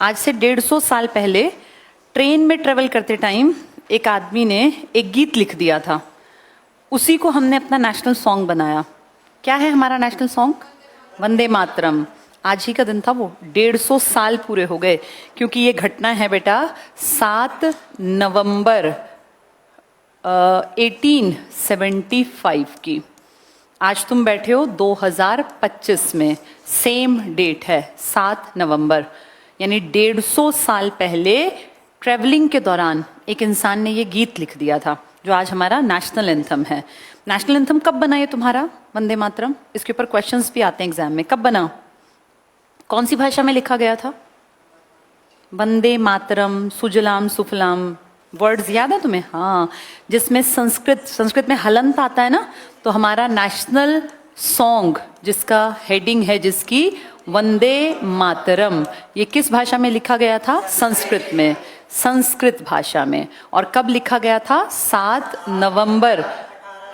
आज से 150 साल पहले ट्रेन में ट्रेवल करते टाइम एक आदमी ने एक गीत लिख दिया था, उसी को हमने अपना नेशनल सॉन्ग बनाया। क्या है हमारा नेशनल सॉन्ग? वंदे मातरम। आज ही का दिन था वो, 150 साल पूरे हो गए, क्योंकि ये घटना है बेटा 7 नवंबर 1875 की। आज तुम बैठे हो 2025 में, सेम डेट है 7 नवंबर, यानी 150 साल पहले ट्रैवलिंग के दौरान एक इंसान ने ये गीत लिख दिया था, जो आज हमारा नेशनल एंथम है। नेशनल एंथम कब बना ये तुम्हारा वंदे मातरम? इसके ऊपर क्वेश्चंस भी आते हैं एग्जाम में। कब बना, कौन सी भाषा में लिखा गया था? वंदे मातरम, सुजलाम सुफलाम, वर्ड्स याद है तुम्हें? हाँ, जिसमें संस्कृत में हलंत आता है ना, तो हमारा नेशनल सॉन्ग जिसका हेडिंग है जिसकी वंदे मातरम, ये किस भाषा में लिखा गया था? संस्कृत में, संस्कृत भाषा में। और कब लिखा गया था? 7 नवंबर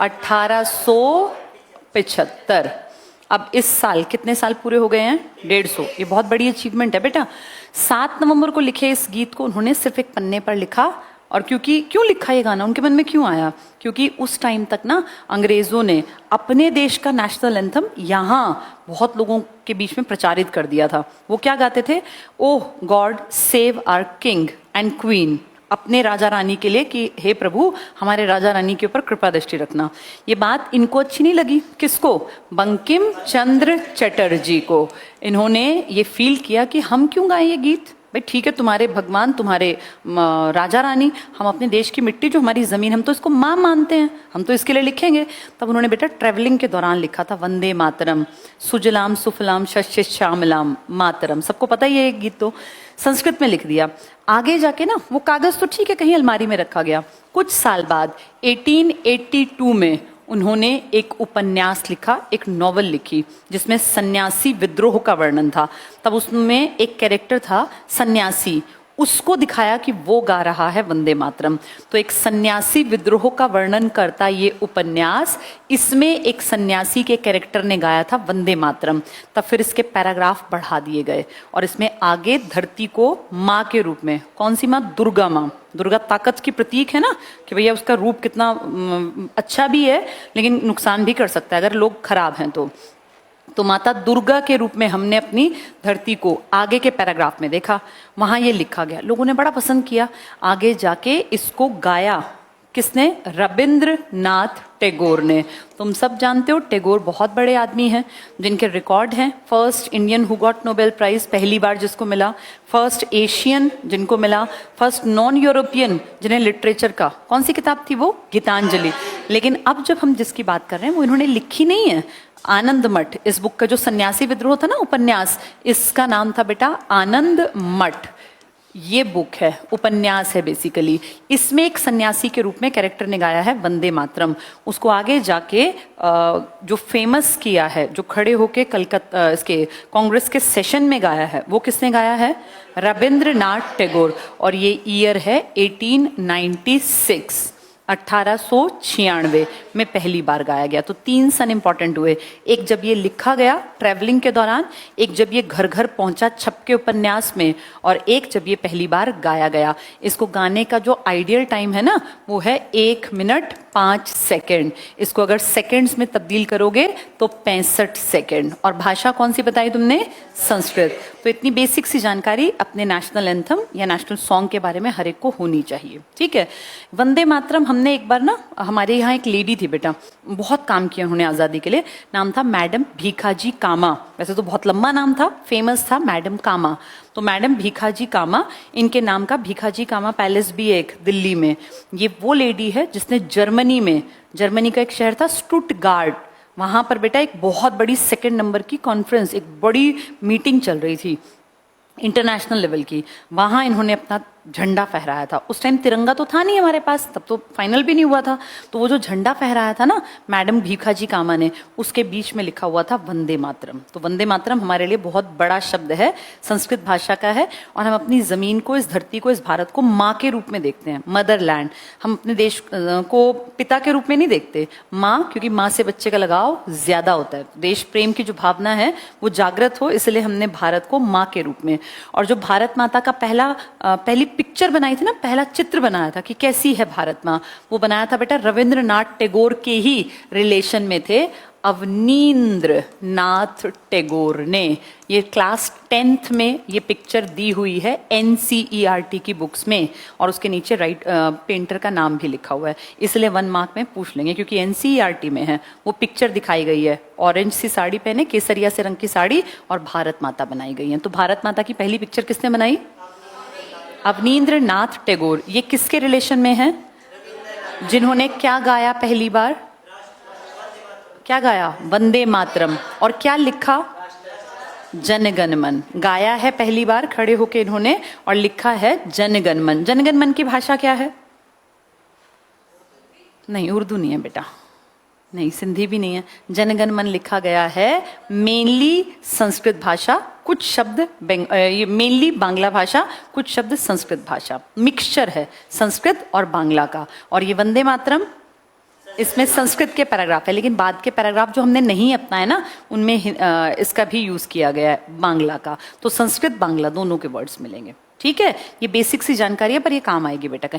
1875। अब इस साल कितने साल पूरे हो गए हैं? 150। ये बहुत बड़ी अचीवमेंट है बेटा। 7 नवंबर को लिखे इस गीत को उन्होंने सिर्फ एक पन्ने पर लिखा। और क्यों लिखा ये गाना, उनके मन में क्यों आया? क्योंकि उस टाइम तक ना अंग्रेजों ने अपने देश का नेशनल एंथम यहाँ बहुत लोगों के बीच में प्रचारित कर दिया था। वो क्या गाते थे? Oh God save our king and queen, अपने राजा रानी के लिए कि हे प्रभु हमारे राजा रानी के ऊपर कृपा दृष्टि रखना। ये बात इनको अच्छी नहीं लगी। किसको? बंकिम चंद्र चटर्जी को। इन्होंने ये फील किया कि हम क्यों गाएं ये गीत? भाई ठीक है, तुम्हारे भगवान, तुम्हारे राजा रानी, हम अपने देश की मिट्टी, जो हमारी ज़मीन, हम तो इसको माँ मानते हैं, हम तो इसके लिए लिखेंगे। तब उन्होंने बेटा ट्रैवलिंग के दौरान लिखा था वंदे मातरम, सुजलाम सुफलाम शस्य श्यामलाम मातरम। सबको पता ही है ये गीत, तो संस्कृत में लिख दिया। आगे जाके ना वो कागज़ तो ठीक है कहीं अलमारी में रखा गया। कुछ साल बाद 1882 में उन्होंने एक उपन्यास लिखा, एक नॉवल लिखी, जिसमें सन्यासी विद्रोह का वर्णन था। तब उसमें एक कैरेक्टर था सन्यासी, उसको दिखाया कि वो गा रहा है वंदे मातरम। तो एक सन्यासी विद्रोह का वर्णन करता ये उपन्यास, इसमें एक सन्यासी के कैरेक्टर ने गाया था वंदे मातरम। तब फिर इसके पैराग्राफ बढ़ा दिए गए और इसमें आगे धरती को माँ के रूप में, कौन सी माँ? दुर्गा माँ। दुर्गा ताकत की प्रतीक है ना, कि भैया उसका रूप कितना अच्छा भी है लेकिन नुकसान भी कर सकता है अगर लोग खराब हैं तो माता दुर्गा के रूप में हमने अपनी धरती को आगे के पैराग्राफ में देखा। वहाँ ये लिखा गया, लोगों ने बड़ा पसंद किया। आगे जाके इसको गाया किसने? रविंद्रनाथ टैगोर ने। तुम सब जानते हो टैगोर बहुत बड़े आदमी हैं, जिनके रिकॉर्ड हैं। First Indian who got Nobel prize, पहली बार जिसको मिला। फर्स्ट एशियन जिनको मिला। फर्स्ट नॉन यूरोपियन जिन्हें लिटरेचर का, कौन सी किताब थी वो? गीतांजलि। लेकिन अब जब हम जिसकी बात कर रहे हैं वो इन्होंने लिखी नहीं है। आनंद मठ, इस बुक का जो सन्यासी विद्रोह था ना उपन्यास, इसका नाम था बेटा आनंद मठ। ये बुक है, उपन्यास है बेसिकली। इसमें एक सन्यासी के रूप में कैरेक्टर ने गाया है वंदे मातरम। उसको आगे जाके जो फेमस किया है, जो खड़े होके कलकत्ता इसके कांग्रेस के सेशन में गाया है, वो किसने गाया है? रविंद्रनाथ टैगोर। और ये ईयर है 1896, 1896 में पहली बार गाया गया। तो 3 सन इंपॉर्टेंट हुए। एक जब ये लिखा गया ट्रैवलिंग के दौरान, एक जब ये घर घर पहुंचा छप के उपन्यास में, और एक जब ये पहली बार गाया गया। इसको गाने का जो आइडियल टाइम है ना, वो है 1 मिनट 5 सेकेंड। इसको अगर सेकेंड्स में तब्दील करोगे तो 65 सेकेंड। और भाषा कौन सी बताई तुमने? संस्कृत। तो इतनी बेसिक सी जानकारी अपने नेशनल एंथम या नेशनल सॉन्ग के बारे में हर एक को होनी चाहिए, ठीक है। वंदे मातरम हमने एक बार ना, हमारे यहाँ एक लेडी थी बेटा, बहुत काम किया उन्होंने आज़ादी के लिए। नाम था मैडम भीखाजी कामा। वैसे तो बहुत लंबा नाम था, फेमस था मैडम कामा। तो मैडम भीखाजी कामा, इनके नाम का भीखाजी कामा पैलेस भी है एक दिल्ली में। ये वो लेडी है जिसने जर्मनी में, जर्मनी का एक शहर था स्टुटगार्ट, वहाँ पर बेटा एक बहुत बड़ी 2nd नंबर की कॉन्फ्रेंस, एक बड़ी मीटिंग चल रही थी इंटरनेशनल लेवल की। वहाँ इन्होंने अपना झंडा फहराया था। उस टाइम तिरंगा तो था नहीं हमारे पास, तब तो फाइनल भी नहीं हुआ था। तो वो जो झंडा फहराया था ना मैडम भीखाजी कामा ने, उसके बीच में लिखा हुआ था वंदे मातरम। तो वंदे मातरम हमारे लिए बहुत बड़ा शब्द है, संस्कृत भाषा का है, और हम अपनी जमीन को, इस धरती को, इस भारत को माँ के रूप में देखते हैं, मदरलैंड। हम अपने देश को पिता के रूप में नहीं देखते, माँ, क्योंकि माँ से बच्चे का लगाव ज्यादा होता है। देश प्रेम की जो भावना है वो जागृत हो, इसलिए हमने भारत को माँ के रूप में। और जो भारत माता का पहली पिक्चर बनाई थी ना, पहला चित्र बनाया था कि कैसी है भारत माँ, वो बनाया था बेटा रविंद्रनाथ टैगोर के ही रिलेशन में थे, अवनींद्र नाथ टैगोर ने। ये क्लास 10th में ये पिक्चर दी हुई है NCERT की बुक्स में, और उसके नीचे पेंटर का नाम भी लिखा हुआ है, इसलिए 1 मार्क में पूछ लेंगे क्योंकि NCERT में है। वो पिक्चर दिखाई गई है, ऑरेंज सी साड़ी पहने, केसरिया से रंग की साड़ी, और भारत माता बनाई गई है। तो भारत माता की पहली पिक्चर किसने बनाई? अवनींद्र नाथ टैगोर। ये किसके रिलेशन में है? जिन्होंने क्या गाया पहली बार? क्या गाया? वंदे मातरम। और क्या लिखा? जनगण मन। गाया है पहली बार खड़े होके इन्होंने, और लिखा है जनगण मन। जनगण मन की भाषा क्या है? नहीं, उर्दू नहीं है बेटा, नहीं, सिंधी भी नहीं है। जनगण मन लिखा गया है मेनली संस्कृत भाषा, कुछ शब्द ये मेनली बांग्ला भाषा, कुछ शब्द संस्कृत भाषा, मिक्सचर है संस्कृत और बांग्ला का। और ये वंदे मातरम, इसमें संस्कृत के पैराग्राफ है, लेकिन बाद के पैराग्राफ जो हमने नहीं अपनाए ना, उनमें इसका भी यूज किया गया है, बांग्ला का। तो संस्कृत बांग्ला दोनों के वर्ड्स मिलेंगे। ठीक है, ये बेसिक सी जानकारी है, पर ये काम आएगी बेटा कहीं।